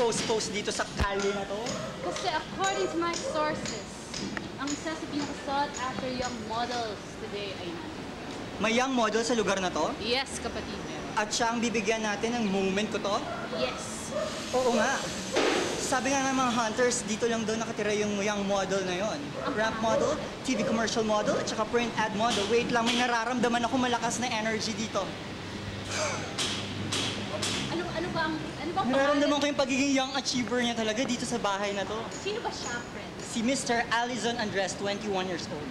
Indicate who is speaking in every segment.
Speaker 1: nag-post dito sa kalye na to?
Speaker 2: Kasi according to my sources, ang isa sa pinaka-sought after young models today ay
Speaker 1: May young model sa lugar na to?
Speaker 2: yes, kapatid.
Speaker 1: At siya ang bibigyan natin ng moment ko to?
Speaker 2: Yes.
Speaker 1: Oo nga. Sabi nga ng mga hunters, dito lang daw nakatira yung young model na yon. Rap model, TV commercial model, at saka print ad model. Wait lang, may nararamdaman ako malakas na energy dito.
Speaker 2: Ano ba
Speaker 1: Nararamdaman ko yung pagiging young achiever niya talaga dito sa bahay na to.
Speaker 2: Sino ba siya, friend?
Speaker 1: Si Mr. Alizon Andres, 21 years old.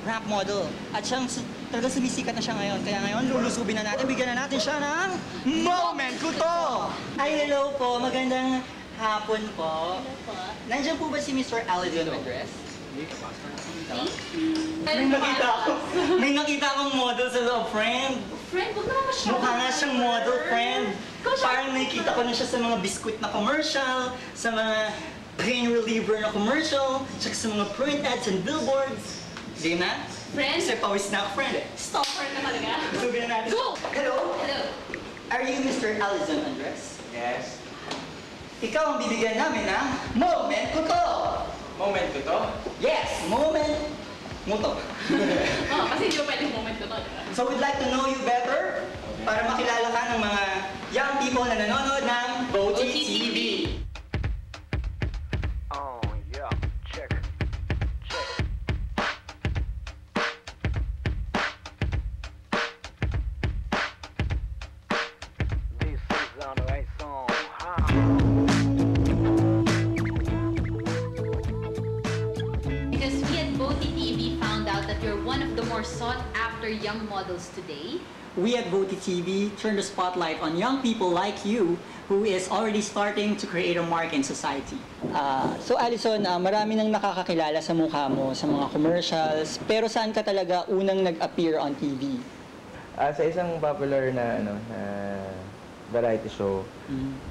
Speaker 1: Rap model. At siyang talaga sumisikat na siya ngayon. Kaya ngayon, lulusubin na natin, bigyan na natin siya ng moment ko to! Ay, hello po. Magandang hapon po.
Speaker 2: Hello po.
Speaker 1: Nandiyan po ba si Mr. Alizon Andres? May nakita akong model sa loob, friend.
Speaker 2: Friend, huwag naman siya.
Speaker 1: Mukha nga siyang model, friend.
Speaker 2: Ikaw siya.
Speaker 1: Parang nakikita ko na siya sa mga biskuit na commercial, sa mga pain reliever na commercial, tsaka sa mga print ads and billboards. Game na?
Speaker 2: Friend?
Speaker 1: Kasi pawis na ako, friend.
Speaker 2: Stalker na talaga.
Speaker 1: Lusubin na natin.
Speaker 2: Go!
Speaker 1: Hello?
Speaker 2: Hello.
Speaker 1: Are you Mr. Alizon Andres?
Speaker 3: Yes.
Speaker 1: Ikaw ang bibigyan namin ng moment ko to!
Speaker 3: Moment ko to?
Speaker 1: Yes! Moment mo to.
Speaker 2: Oh, kasi hindi mo pwedeng moment ko to, diba?
Speaker 1: So we'd like to know you better para makilala ka ng mga young people na nanonood ng Boti TV.
Speaker 4: Oh, yeah, check. This is on the right song,
Speaker 2: Because we at Boti TV found out that you're one of the more sought-after young models today.
Speaker 1: We at Boti TV turn the spotlight on young people like you who is already starting to create a mark in society. So Alison, marami nang nakakakilala sa mukha mo sa mga commercials, pero saan ka talaga unang nag-appear on TV?
Speaker 3: Sa isang popular na variety show.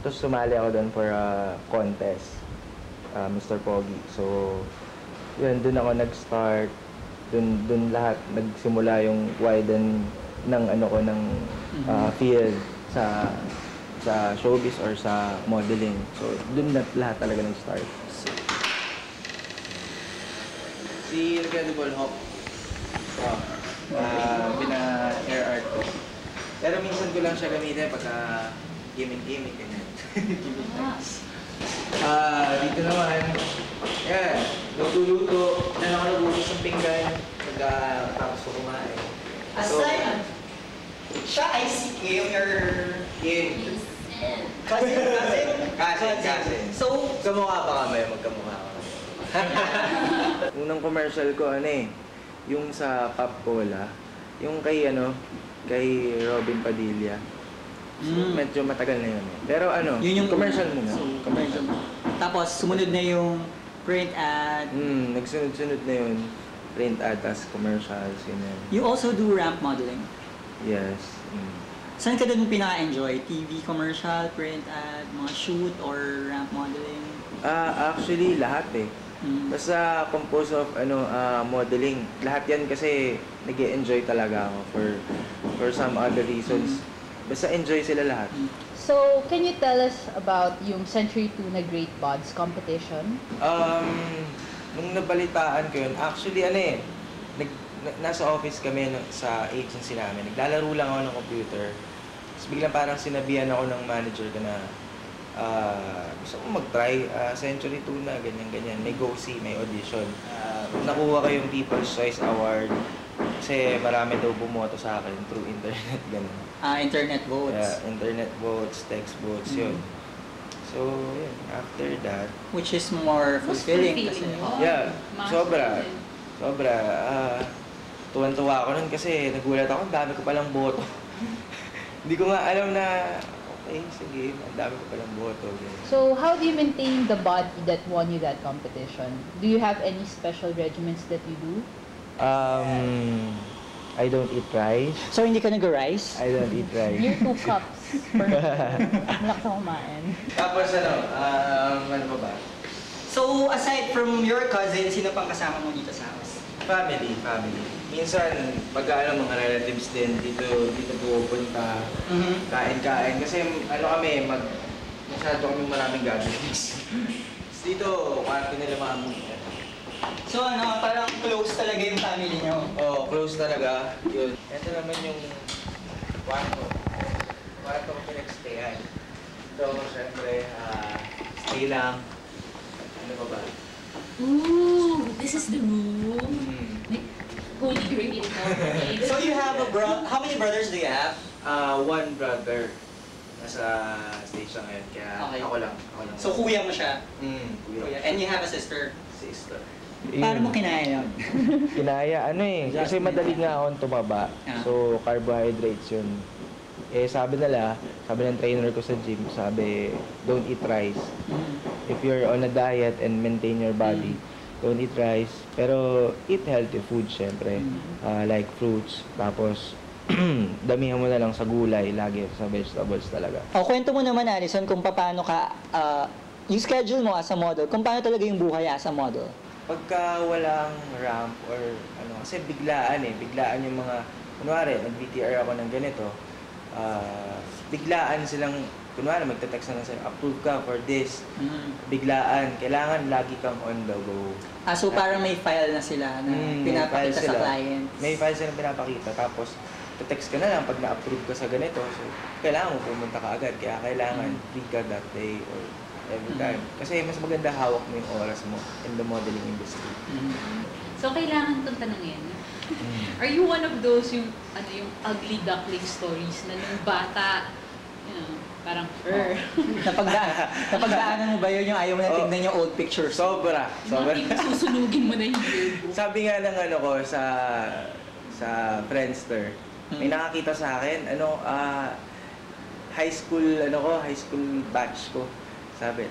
Speaker 3: Tapos sumali ako doon for a contest, Mr. Pogi. So, yun, doon ako nag-start. Doon lahat nagsimula yung widen ng field sa showbiz or sa modeling. So, doon na lahat talaga nag-start. Si Incredible Hulk. Pina-hair art ko. Pero minsan ko lang siya gamitin pagka gimmick, ganyan. Gimmick times. Dito naman, yan, luto-luto. Na ako nagugus ng pinggan pagka tapos ko kumain.
Speaker 1: Aside, siya ay si Kim or
Speaker 3: Kim.
Speaker 1: cousin. So,
Speaker 3: Kamukha pa kami, magkamukha kami. Unang commercial ko, yung sa Pop Cola, yung kay Robin Padilla. So, medyo matagal na yun. Pero
Speaker 1: yun yung
Speaker 3: commercial muna.
Speaker 1: Commercial. Tapos, sumunod na yung print ad.
Speaker 3: Nagsunod-sunod na yun. Print ad, tas commercials, yun.
Speaker 1: You also do ramp modeling.
Speaker 3: Yes.
Speaker 1: Saan ka doon pinaka-enjoy? TV, commercial, print ad, mga shoot, or ramp modeling?
Speaker 3: Actually, lahat eh. Basta compose of modeling. Lahat yan kasi nag-e-enjoy talaga ako for some other reasons. Basta enjoy sila lahat.
Speaker 5: So, can you tell us about yung Century 2 na Great Pods competition?
Speaker 3: Nung nabalitaan ko yun, actually nasa office kami sa agency namin. Naglalaro lang ako ng computer. Tapos biglang parang sinabihan ako ng manager ko na gusto ko mag-try, Century 2 na, ganyan-ganyan. May go-see, may audition. Nakuha ko yung People's Choice Award kasi marami daw bumoto sa akin through internet, ganun.
Speaker 1: Internet votes.
Speaker 3: Yeah, internet votes, text votes, yun. So, yun, after that...
Speaker 1: Which is more fulfilling kasi.
Speaker 3: Yeah, sobra. Tuwan-tuwa ako nun kasi nagulat ako, ang dami ko palang boto. Hindi ko nga alam na, okay, sige, ang dami ko palang boto.
Speaker 5: So, how do you maintain the body that won you that competition? Do you have any special regimens that you do?
Speaker 3: I don't eat rice.
Speaker 1: So, hindi ka nag-rice?
Speaker 3: I don't eat rice.
Speaker 5: Your 2 cups per malakas na kumain.
Speaker 3: Tapos ano pa ba?
Speaker 1: So, aside from your cousin, sino pang kasama mo dito sa house?
Speaker 3: Family. Minsan, mga relatives din dito pupunta, kain-kain. Kasi kami, masyado kaming maraming gatherings. Dito, kwarto nila mami.
Speaker 1: So ano, parang close talaga yung family nyo.
Speaker 3: Oo, close talaga. Yun. Ito naman yung kwarto. Kwarto ko pinag-stayan. Ito, syempre, stay lang. Ano ba ba?
Speaker 2: Ooh, this is the room.
Speaker 3: Hmm.
Speaker 2: Holy grail ito.
Speaker 1: So you have how many brothers do you have?
Speaker 3: One brother. Nasa stage siya ngayon, kaya
Speaker 1: Okay.
Speaker 3: ako lang.
Speaker 1: So kuya mo siya.
Speaker 3: Kuya.
Speaker 1: Kuya. And you have a sister.
Speaker 3: Sister.
Speaker 1: Paano mo kinaya yun?
Speaker 6: Kinaya, ano eh, kasi madali nga akong tumaba.
Speaker 1: Ah.
Speaker 6: So, carbohydrates yun. Eh, sabi ng trainer ko sa gym, sabi, don't eat rice. If you're on a diet and maintain your body, don't eat rice. Pero, eat healthy food, syempre. Like fruits, tapos, damihan mo na lang sa gulay, lagi sa vegetables talaga.
Speaker 1: O, kwento mo naman, Alison, kung paano ka, yung schedule mo as a model, kung paano talaga yung buhay as a model.
Speaker 3: Pagka walang ramp or ano, kasi biglaan yung mga, kunwari, nag-VTR ako ng ganito, biglaan silang, kunwari, magte-text na lang sa'yo, approve ka for this, biglaan, kailangan lagi kang on the go.
Speaker 1: So parang may file na sila na pinapakita sa client.
Speaker 3: May file silang pinapakita, tapos text ka na lang pag na-approve ka sa ganito, so kailangan mo pumunta ka agad, kaya kailangan free ka that day or every time. Kasi mas maganda hawak mo yung oras mo in the modeling industry.
Speaker 2: So, kailangan itong tanungin. Are you one of those yung ugly duckling stories na nung bata, parang
Speaker 1: Napagdaanan mo ba yun yung ayaw mo na tignan yung old pictures?
Speaker 3: Sobra.
Speaker 2: susunugin mo na yung yearbook?
Speaker 3: Sabi nga ng ano ko sa Friendster, may nakakita sa akin, high school batch ko. Sabi,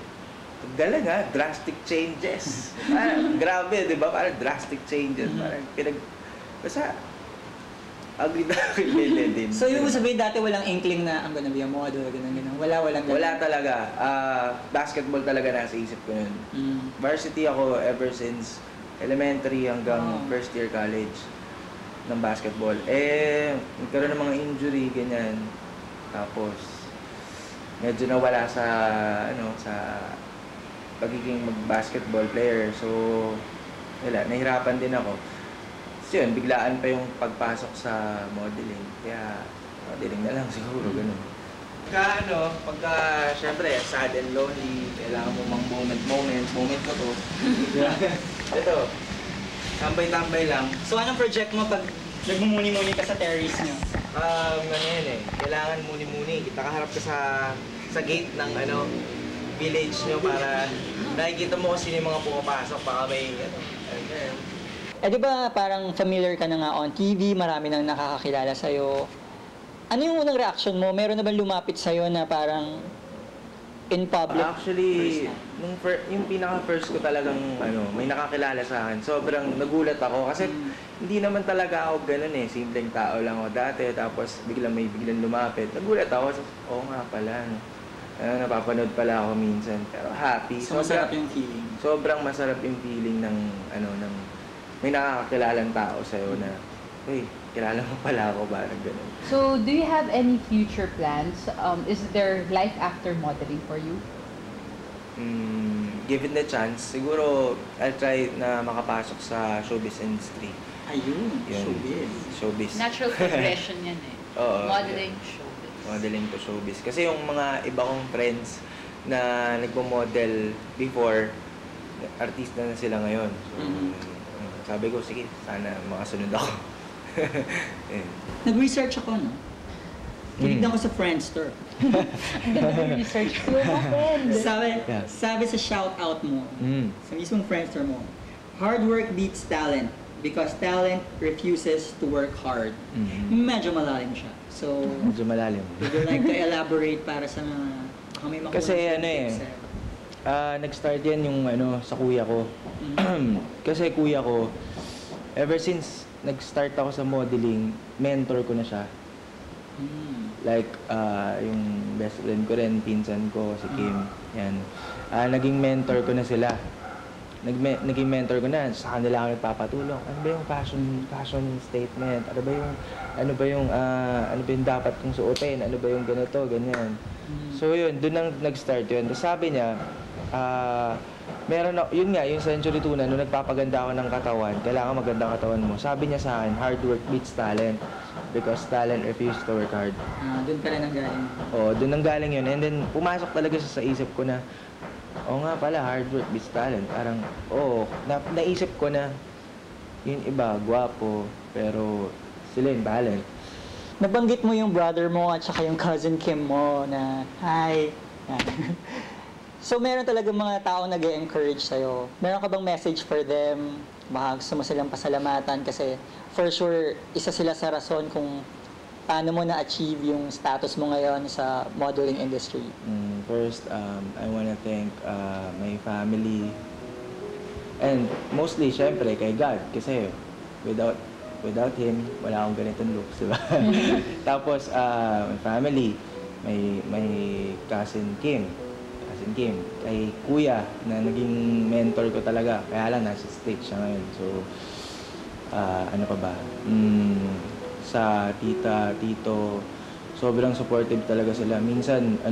Speaker 3: galing ha, drastic changes. Parang, grabe, di ba? Parang drastic changes. Parang basta, ugly na din.
Speaker 1: So yung sabihin dati walang inkling na I'm gonna be a model, ganun.
Speaker 3: Wala talaga. Basketball talaga nasa isip ko yun. Varsity ako ever since elementary hanggang first year college ng basketball. Nagkaroon ng mga injury, ganyan. Tapos, medyo nawala sa pagiging mag-basketball player. So, nahirapan din ako. So yun, biglaan pa yung pagpasok sa modeling. Kaya, modeling na lang siguro, ganun. Pagka, syempre, sad and lonely, kailangan mo mang moment ko to. Ito, tambay-tambay lang.
Speaker 1: So anong project mo pag nagmumuni-muni ka sa terrace nyo?
Speaker 3: Kailangan muni-muni. Nakaharap ka sa gate ng village nyo para nakikita mo kung sino yung mga pumapasok. Baka may,
Speaker 1: Di ba parang familiar ka na nga on TV, marami nang nakakakilala sa'yo. Ano yung unang reaction mo? Meron na ba lumapit sa'yo na parang in public?
Speaker 3: Actually, yung pinaka-first ko talagang may nakakilala sa akin. Sobrang nagulat ako kasi hindi naman talaga ako ganun simpleng tao lang ako dati. Tapos biglang lumapit. Nagulat ako. Oo nga pala. Napapanood pala ako minsan. Pero happy.
Speaker 1: So masarap yung feeling.
Speaker 3: Sobrang masarap yung feeling ng may nakakakilalang tao sa'yo na, uy, kilala mo pala ako, parang gano'n.
Speaker 5: So, do you have any future plans? Is there life after modeling for you?
Speaker 3: Given the chance, siguro I'll try na makapasok sa showbiz industry.
Speaker 1: Ayun,
Speaker 3: Yun. Showbiz.
Speaker 2: Natural progression yan
Speaker 3: Oo.
Speaker 2: Modeling, showbiz.
Speaker 3: Modeling to showbiz. Kasi yung mga iba kong friends na nagmo-model before, artista na sila ngayon. So, sabi ko, sige, sana makasunod ako.
Speaker 1: Nag-research ako, no? Tinignan ko sa Friendster.
Speaker 5: Research ko natin.
Speaker 1: Sabi sa shoutout mo, sa mismong Friendster mo, hard work beats talent because talent refuses to work hard. Medyo malalim siya. So,
Speaker 6: Medyo malalim.
Speaker 1: would you like to elaborate para sa mga may makuha
Speaker 6: Kasi
Speaker 1: sa tips,
Speaker 6: nag-start yan yung sa kuya ko. Kasi kuya ko, ever since nag-start ako sa modeling, mentor ko na siya. Like, yung best friend ko rin, pinsan ko, si Kim. Yan. Naging mentor ko na sila. naging mentor ko na, sa kanila ako nagpapatulong. Ano ba yung fashion statement? Ano ba yung dapat kong suotin? Ano ba yung ganito, ganyan. So yun, doon nang nag-start yun. Tapos sabi niya, yun nga, yung Century Tuna, nung nagpapaganda ako ng katawan, kailangan maganda katawan mo. Sabi niya sa akin, hard work beats talent. Because talent refuses to work hard.
Speaker 1: Doon pala nanggaling.
Speaker 6: Oo, doon nanggaling yun. And then, pumasok talaga sa isip ko na, nga pala, hard work beats talent. Parang, naisip ko na, yung iba, gwapo, pero sila yung talent.
Speaker 1: Nabanggit mo yung brother mo at saka yung cousin Kim mo na, hi. So, meron talaga mga tao nag-encourage sa'yo. Meron ka bang message for them? Baka gusto mo silang pasalamatan kasi for sure, isa sila sa rason kung paano mo na-achieve yung status mo ngayon sa modeling industry.
Speaker 6: First, I wanna thank my family and mostly, syempre, kay God kasi without Him, wala akong ganitong looks, diba? Tapos, my family, my cousin Kim, kay kuya na naging mentor ko talaga. Kaya lang, nasa stage siya ngayon. So, ano pa ba? Sa tita, tito, sobrang supportive talaga sila. Minsan,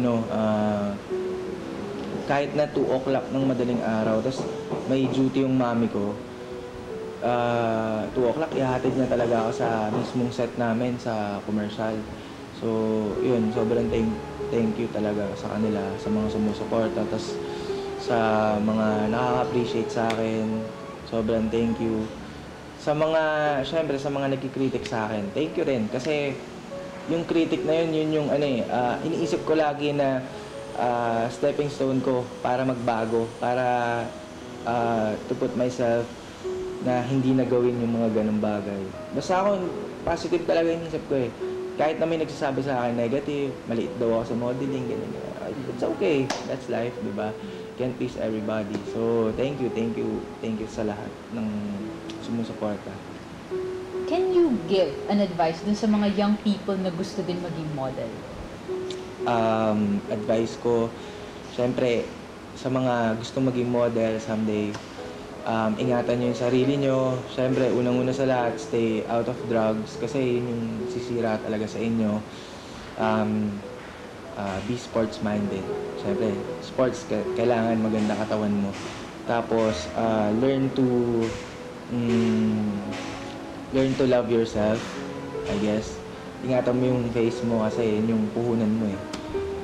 Speaker 6: kahit na 2 o'clock ng madaling araw, tapos may duty yung mami ko, 2 o'clock, ihatid niya talaga ako sa mismong set namin sa commercial. So, yun, sobrang thank you talaga sa kanila, sa mga sumusuporta, tapos sa mga nakaka-appreciate sa akin, sobrang thank you. Syempre, sa mga nagkikritik sa akin, thank you rin. Kasi, yung critic na yun yung iniisip ko lagi na stepping stone ko para magbago, para to put myself na hindi na gawin yung mga ganong bagay. Basta ako, positive talaga yung isip ko eh. Kahit na may nagsasabi sa akin negative, maliit daw ako sa modeling, ganyan. It's okay. That's life, di ba? Can't please everybody. So, thank you sa lahat ng sumusuporta.
Speaker 5: Can you give an advice dun sa mga young people na gusto din maging model?
Speaker 6: Advice ko, syempre, sa mga gusto maging model someday, ingatan nyo yung sarili nyo. Siyempre, unang-una sa lahat, stay out of drugs kasi yun yung sisira talaga sa inyo. Be sports-minded. Siyempre, sports, kailangan maganda katawan mo. Tapos, learn to love yourself, I guess. Ingatan mo yung face mo kasi yun yung puhunan mo eh.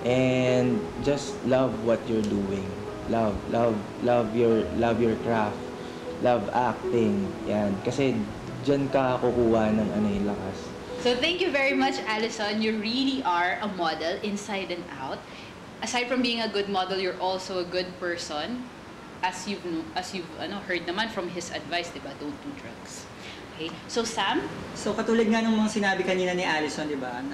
Speaker 6: And just love what you're doing. Love your craft. Love acting. Yan. Kasi dyan ka kukuha ng lakas.
Speaker 2: So thank you very much, Allison. You really are a model inside and out. Aside from being a good model, you're also a good person. As you've heard naman from his advice, diba? Don't do drugs. Okay. So Sam?
Speaker 1: So katulad nga ng mga sinabi kanina ni Allison, di ba?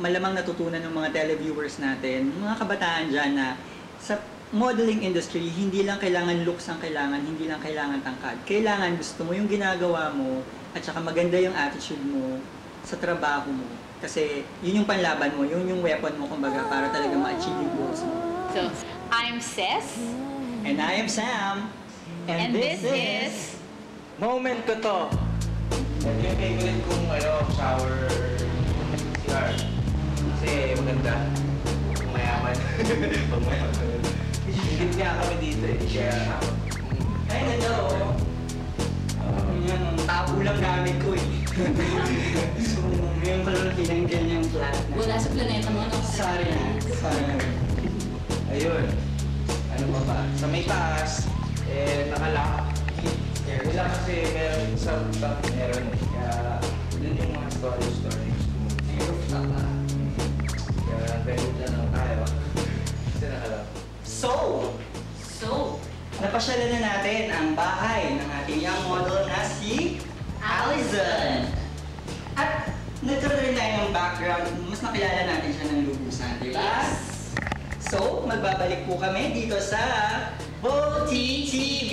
Speaker 1: Malamang natutunan ng mga televiewers natin, mga kabataan dyan na sa modeling industry, hindi lang kailangan looks ang kailangan, hindi lang kailangan tangkad. Kailangan gusto mo yung ginagawa mo at saka maganda yung attitude mo sa trabaho mo. Kasi yun yung panlaban mo, yun yung weapon mo kumbaga para talaga ma-achieve yung goals mo.
Speaker 2: So, I'm Cess.
Speaker 1: And I am Sam.
Speaker 2: And this is...
Speaker 6: Moment ko to. Yan yung favorite kong shower CR. Kasi maganda. Mayaman. Pagmayaman. Higit nga kami dito eh. Kaya...
Speaker 1: Ay, ganda oh. Yan, tabo lang gamit ko eh. So, ngayon ko lang tinanggal yung flat na.
Speaker 2: Wala sa planeta mo, no?
Speaker 1: Sorry.
Speaker 6: Ayun. Ano pa ba? Sa may taas, nakalock. Wala kasi meron sa rooftop, meron eh. Kaya, dun yung mga stories ko. Yung rooftop na. Kaya, ganun lang tayo. Kasi nakalock.
Speaker 1: So, napasyalan na natin ang bahay ng ating young model na si Allison. At nagkaroon rin tayo ng background, mas nakilala natin siya ng lubusan, di ba?
Speaker 2: Yes.
Speaker 1: So, magbabalik po kami dito sa OTTV!